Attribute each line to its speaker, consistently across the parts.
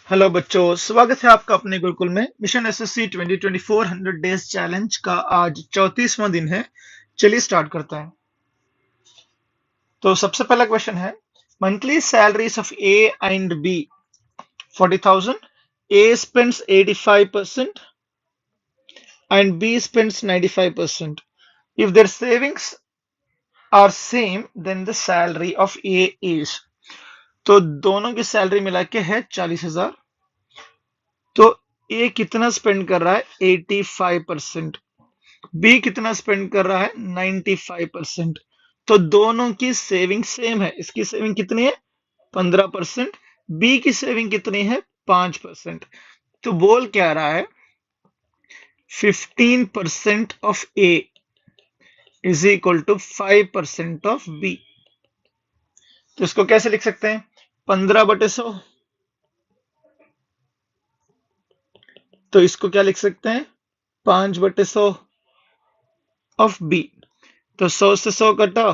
Speaker 1: Hello बच्चों, स्वागत है आपका अपने गुरुकुल में। मिशन एसएससी 2024 100 डेज चैलेंज का आज 34वां दिन है। चलिए स्टार्ट करते हैं। तो सबसे पहला क्वेश्चन है, monthly salaries of A and B 40,000। A spends 85% and B spends 95%। If their savings are same then the salary of A is. तो दोनों की सैलरी मिला के है 40,000। तो ए कितना स्पेंड कर रहा है? 85%। बी कितना स्पेंड कर रहा है? 95%। तो दोनों की सेविंग सेम है। इसकी सेविंग कितनी है? 15%। बी की सेविंग कितनी है? 5%। तो बोल क्या रहा है? 15% of A is equal to 5% of B. तो इसको कैसे लिख सकते हैं? 15/100। तो इसको क्या लिख सकते हैं? 5/100 ऑफ बी। तो 100 से 100 कटा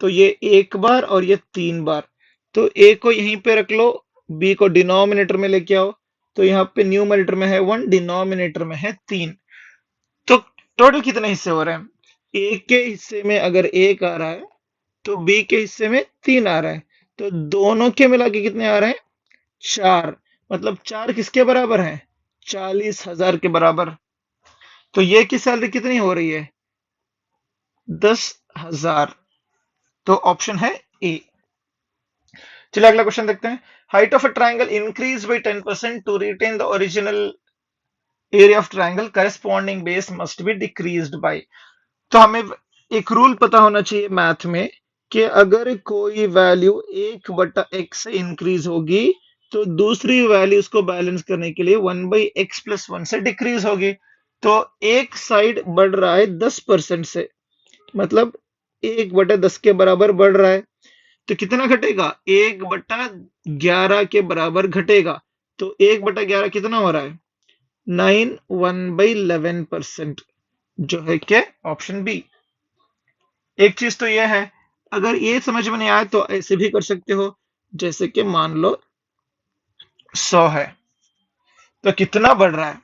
Speaker 1: तो ये एक बार और ये 3 बार। तो ए को यहीं पे रख लो, बी को डिनोमिनेटर में लेके आओ। तो यहाँ पे न्यूमरेटर में है 1, डिनोमिनेटर में है 3। तो टोटल कितने हिस्से हो रहे हैं? ए के हिस्से में अगर 1 आ रहा है तो बी के हिस्से में 3 आ रहा है। तो दोनों के मिला के कितने आ रहे हैं? 4। मतलब 4 किसके बराबर है? 40,000 के बराबर। तो ये की सैलरी कितनी हो रही है? 10,000। तो ऑप्शन है ए। चलिए अगला क्वेश्चन देखते हैं। Height of a triangle increase by 10% to retain the original area of triangle corresponding base must be decreased by. तो हमें एक रूल पता होना चाहिए मैथ में कि अगर कोई वैल्यू 1/x से इंक्रीज होगी तो दूसरी वैल्यू उसको बैलेंस करने के लिए 1/x+1 से डिक्रीज होगी। तो एक साइड बढ़ रहा है 10% से, मतलब 1/10 के बराबर बढ़ रहा है। तो कितना घटेगा? 1/11 के बराबर घटेगा। तो 1/11 कितना हो रहा है? 9 1/11%, जो है क्या? Option B. एक चीज तो यह है, अगर ये समझ में नहीं आए तो ऐसे भी कर सकते हो। जैसे कि मान लो 100 है, तो कितना बढ़ रहा है?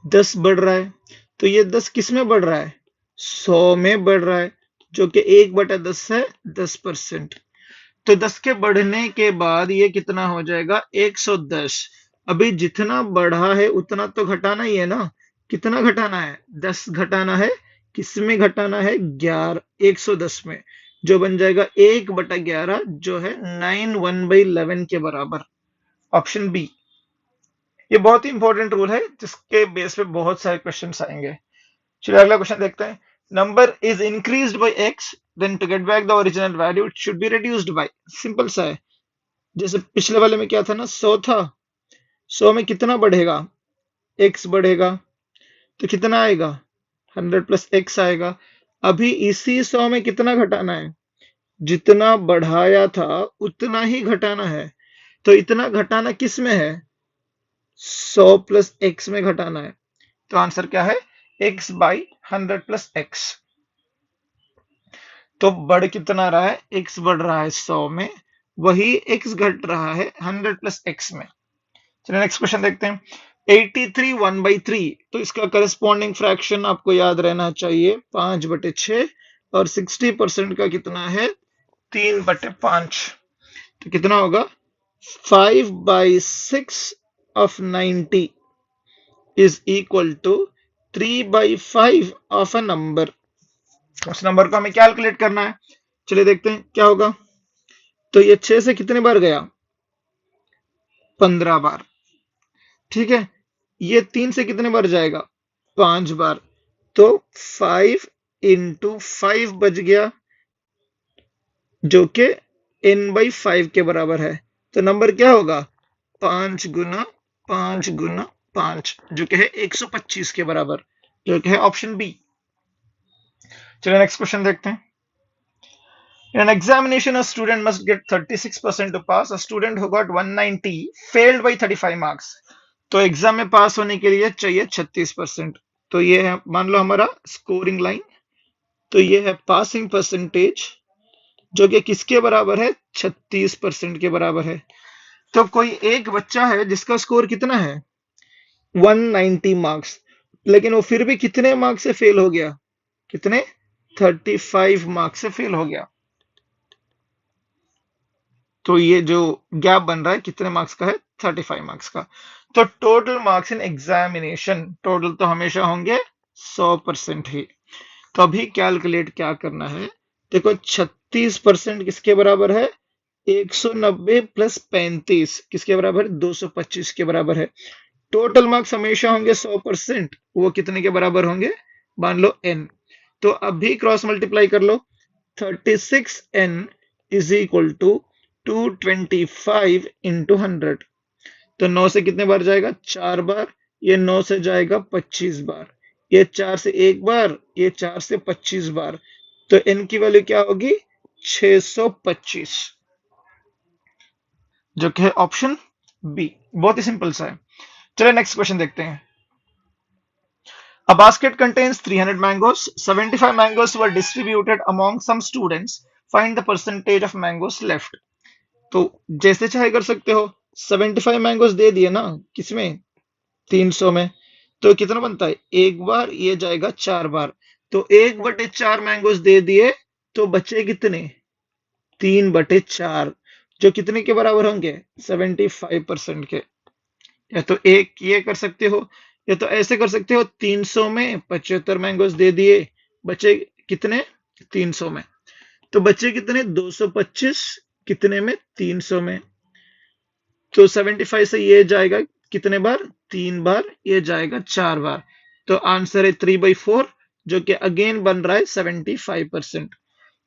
Speaker 1: 10 बढ़ रहा है। तो ये 10 किस में बढ़ रहा है? 100 में बढ़ रहा है, जो कि 1/10 है, 10%। तो 10 के बढ़ने के बाद ये कितना हो जाएगा? 110। अभी जितना बढ़ा है उतना तो घटाना ही है ना। कितना घटाना है? 10 घटाना है। किस में घटाना है? 11 110 में, जो बन जाएगा 1/11, जो है 9 1/11 के बराबर। Option B. ये बहुत ही इंपॉर्टेंट रूल है जिसके बेस पे बहुत सारे क्वेश्चंस आएंगे। चलिए अगला क्वेश्चन देखते हैं। Number is increased by x, then to get back the original value it should be reduced by. Simple सा है। जैसे पिछले वाले में क्या था ना, 100 था। 100 में कितना बढ़ेगा? x बढ़ेगा। तो कितना आएगा? 100+x आएगा। अभी इसी 100 में कितना घटाना है? जितना बढ़ाया था उतना ही घटाना है। तो इतना घटाना किस में है? 100+x में घटाना है। तो आंसर क्या है? x/100+x। तो बढ़ कितना रहा है? x बढ़ रहा है 100 में, वही x घट रहा है 100+x में। चलिए नेक्स्ट क्वेश्चन देखते हैं। 83 1/3। तो इसका करस्पॉन्डिंग फ्रैक्शन आपको याद रहना चाहिए 5/6, और 60% का कितना है? 3/5। तो कितना होगा? 5/6 of 90 is equal to 3/5 of a number. उस नंबर को हमें कैलकुलेट करना है। चलिए देखते हैं क्या होगा। तो ये 6 से कितने बार गया? 15 बार। ठीक है। ये 3 से कितने बार जाएगा? 5 बार। तो 5 इंटू 5 बच गया, जो कि n/5 के बराबर है। तो नंबर क्या होगा? 5 गुना 5 गुना 5, जो कि है 125 के बराबर, जो कि है ऑप्शन बी। चलिए नेक्स्ट क्वेश्चन देखते हैं। In an examination, a student must get 36% to pass. A student who got 190 failed by 35 marks. तो एग्जाम में पास होने के लिए चाहिए 36%। तो ये है, मान लो हमारा स्कोरिंग लाइन। तो ये है पासिंग परसेंटेज, जो कि किसके बराबर है? 36% के बराबर है। तो कोई एक बच्चा है जिसका स्कोर कितना है 190 मार्क्स, लेकिन वो फिर भी कितने मार्क्स से फेल हो गया, कितने 35 मार्क्स से फेल हो गया। तो ये जो गैप बन रहा है कितने मार्क्स का है 35 मार्क्स का। तो total marks in examination total तो हमेशा होंगे 100% ही। तो अभी कैलकुलेट क्या करना है, देखो 36% किसके बराबर है 190 प्लस 35 किसके बराबर है 225 के बराबर है। टोटल मार्क्स हमेशा होंगे 100%, वो कितने के बराबर होंगे मान लो n। तो अभी क्रॉस मल्टीप्लाई कर लो 36n is equal to 225 into 100। तो 9 से कितने बार जाएगा 4 बार, ये 9 से जाएगा 25 बार, ये 4 से एक बार, ये 4 से 25 बार। तो n की वैल्यू क्या होगी 625, जो कि है ऑप्शन बी। बहुत ही सिंपल सा है। चलिए नेक्स्ट क्वेश्चन देखते हैं। A basket contains 300 mangoes. 75 mangoes were distributed among some students. Find the percentage of mangoes left. तो जैसे चाहे कर सकते हो, 75 मैंगोज दे दिए ना किसमें 300 में, तो कितना बनता है एक बार, ये जाएगा 4 बार, तो 1/4 मैंगोज दे दिए, तो बचे कितने 3/4, जो कितने के बराबर होंगे 75% के। या तो एक ये कर सकते हो, या तो ऐसे कर सकते हो 300 में 75 मैंगोज दे दिए, बचे कितने 300 में, तो बचे कितने 225 कितने में 300 में। तो 75 से ये जाएगा कितने बार 3 बार, ये जाएगा 4 बार। तो आंसर है 3/4, जो कि अगेन बन रहा है 75%।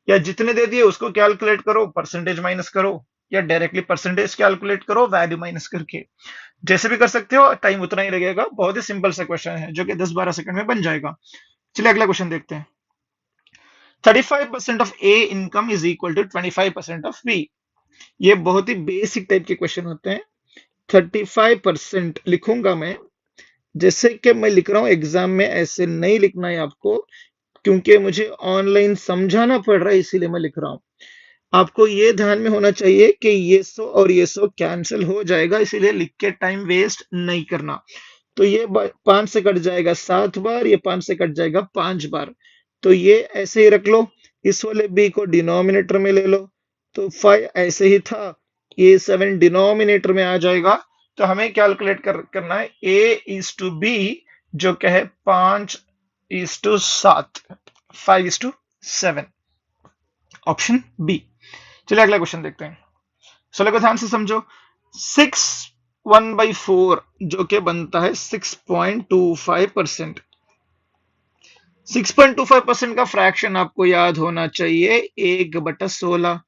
Speaker 1: या जितने दे दिए उसको कैलकुलेट करो, परसेंटेज माइनस करो, या डायरेक्टली परसेंटेज कैलकुलेट करो वैल्यू माइनस करके, जैसे भी कर सकते हो, टाइम उतना ही लगेगा। बहुत ही सिंपल सा क्वेश्चन है जो कि 10-12 सेकंड में बन जाएगा। चलिए अगला क्वेश्चन देखते हैं। 35% of A income is equal to 25% of B. ये बहुत ही बेसिक टाइप के क्वेश्चन होते हैं। 35% लिखूंगा मैं, जैसे कि मैं लिख रहा हूं एग्जाम में ऐसे नहीं लिखना है आपको, क्योंकि मुझे ऑनलाइन समझाना पड़ रहा है इसीलिए मैं लिख रहा हूं। आपको ये ध्यान में होना चाहिए कि ये सो और ये सो कैंसिल हो जाएगा, इसीलिए लिख के टाइम वेस्ट नहीं करना। तो ये 5 से कट जाएगा 7 बार, ये 5 से कट जाएगा 5 बार, तो ये ऐसे ही रख लो। इस वाले b को डिनोमिनेटर में ले लो, तो 5 ऐसे ही था, ये 7 डिनोमिनेटर में आ जाएगा। तो हमें कैलकुलेट करना है a इज टू b, जो क्या है 5:7, 5:7, ऑप्शन बी। चलिए अगला क्वेश्चन देखते हैं। चलो को ध्यान से समझो। 6 1/4 जो कि बनता है 6.25%। 6.25% का फ्रैक्शन आपको याद होना चाहिए 1/16।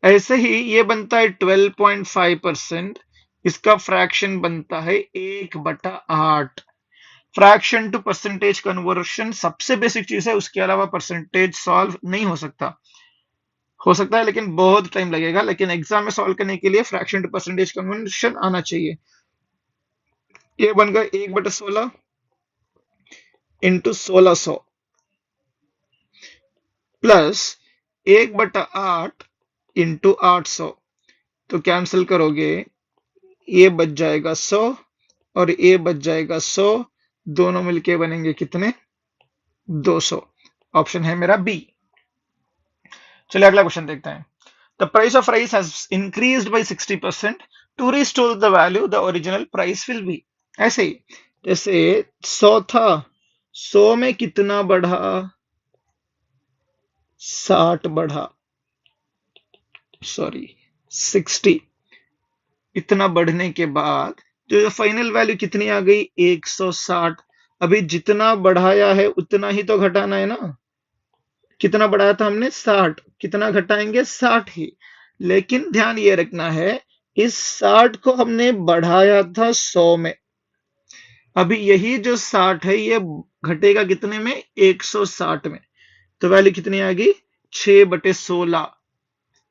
Speaker 1: ऐसे ही ये बनता है 12.5%, इसका फ्रैक्शन बनता है 1/8। फ्रैक्शन टू परसेंटेज कन्वर्शन सबसे बेसिक चीज है, उसके अलावा परसेंटेज सॉल्व नहीं हो सकता है लेकिन बहुत टाइम लगेगा। लेकिन एग्जाम में सॉल्व करने के लिए फ्रैक्शन टू परसेंटेज कन्वर्शन आना चाहिए। ये बन गया 1/16 इंटू 1600 प्लस 1/8 इंटू 800। तो कैंसिल करोगे, ये बच जाएगा 100 और ये बच जाएगा 100, दोनों मिलके बनेंगे कितने 200। ऑप्शन है मेरा बी। चलिए अगला क्वेश्चन देखते हैं। The price of rice has increased by 60%, to restore the value the original price will be. ऐसे ही जैसे 100 था, 100 में कितना बढ़ा 60 बढ़ा, सॉरी 60। इतना बढ़ने के बाद जो फाइनल वैल्यू कितनी आ गई 160। अभी जितना बढ़ाया है उतना ही तो घटाना है ना। कितना बढ़ाया था हमने 60, कितना घटाएंगे 60 ही। लेकिन ध्यान ये रखना है इस 60 को हमने बढ़ाया था 100 में, अभी यही जो 60 है ये घटेगा कितने में 160 में। तो वैल्यू कितनी आ गई 6/16,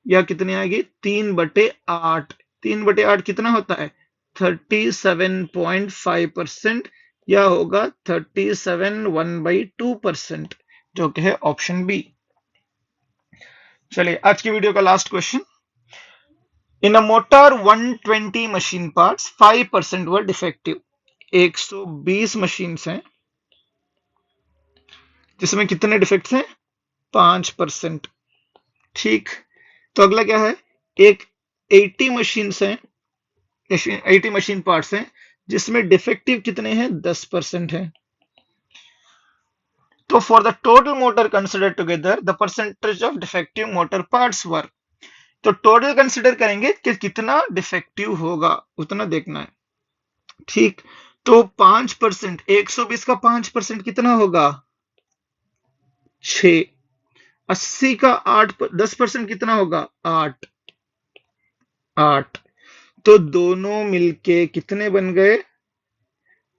Speaker 1: या कितनी आ गई 3/8। 3/8 कितना होता है 37.5%, या होगा 37 1/2%, जो कि है ऑप्शन बी। चलिए आज की वीडियो का last question. In a motor 120 machine parts 5% were defective. 120 machine हैं जिसमें कितने डिफेक्ट्स हैं? 5%। ठीक, तो अगला क्या है? एक 80 मशीन हैं, 80 मशीन पार्ट्स हैं जिसमें डिफेक्टिव कितने हैं? 10% हैं। तो for the total motor consider together the percentage of defective motor parts were. तो टोटल कंसिडर करेंगे कि कितना डिफेक्टिव होगा, उतना देखना है। ठीक, तो 5%, 120 का 5% कितना होगा? 6। 80 का 10% कितना होगा? 8। तो दोनों मिलके कितने बन गए?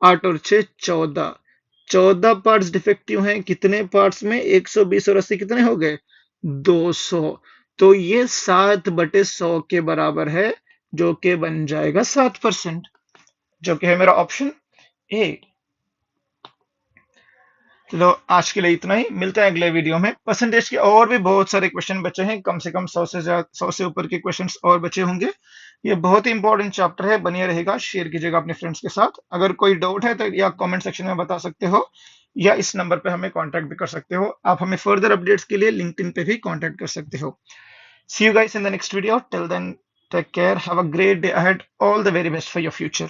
Speaker 1: 8 और 6 14। 14 पार्ट्स डिफेक्टिव हैं कितने पार्ट्स में? 120 और 80 कितने हो गए? 200। तो ये 7/100 के बराबर है, जो कि बन जाएगा 7%, जो कि है मेरा ऑप्शन ए। चलो आज के लिए इतना ही, मिलते हैं अगले वीडियो में। परसेंटेज के और भी बहुत सारे क्वेश्चन बचे हैं, कम से कम 100 से ऊपर के क्वेश्चंस और बचे होंगे। ये बहुत ही इंपॉर्टेंट चैप्टर है, बनिए रहेगा। शेयर कीजिएगा अपने फ्रेंड्स के साथ। अगर कोई डाउट है तो या कमेंट सेक्शन में बता सकते हो, या इस नंबर पे हमें कांटेक्ट भी कर सकते हो। आप हमें फर्दर अपडेट्स के लिए लिंक्डइन पे भी कांटेक्ट कर सकते हो। See you guys in the next video. Till then, take care, have a great day ahead, all the very best for your future.